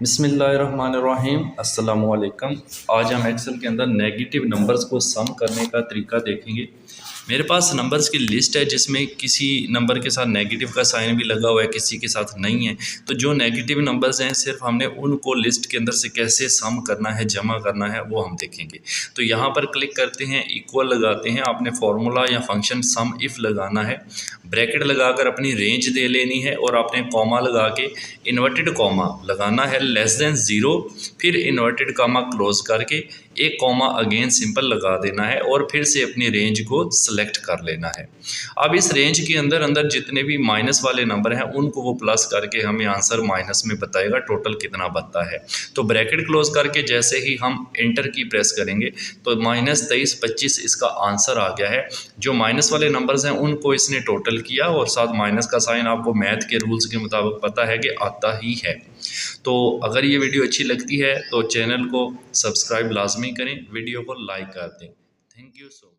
बिस्मिल्लाहिर्रहमानिर्रहीम अस्सलामुअलैकुम। आज हम एक्सेल के अंदर नेगेटिव नंबर्स को सम करने का तरीका देखेंगे। मेरे पास नंबर्स की लिस्ट है जिसमें किसी नंबर के साथ नेगेटिव का साइन भी लगा हुआ है, किसी के साथ नहीं है। तो जो नेगेटिव नंबर्स हैं सिर्फ हमने उनको लिस्ट के अंदर से कैसे सम करना है, जमा करना है, वो हम देखेंगे। तो यहाँ पर क्लिक करते हैं, इक्वल लगाते हैं, आपने फार्मूला या फंक्शन सम इफ़ लगाना है, ब्रैकेट लगाकर अपनी रेंज दे लेनी है और आपने कॉमा लगा के इन्वर्टेड कॉमा लगाना है लेस देन ज़ीरो, फिर इन्वर्टेड कॉमा क्लोज करके एक कॉमा अगेन सिंपल लगा देना है और फिर से अपनी रेंज को सिलेक्ट कर लेना है। अब इस रेंज के अंदर अंदर जितने भी माइनस वाले नंबर हैं उनको वो प्लस करके हमें आंसर माइनस में बताएगा टोटल कितना बनता है। तो ब्रैकेट क्लोज करके जैसे ही हम एंटर की प्रेस करेंगे तो -2325 इसका आंसर आ गया है। जो माइनस वाले नंबर्स हैं उनको इसने टोटल किया और साथ माइनस का साइन आपको मैथ के रूल्स के मुताबिक पता है कि आता ही है। तो अगर ये वीडियो अच्छी लगती है तो चैनल को सब्सक्राइब लाजमी करें, वीडियो को लाइक कर दें। Thank you so much.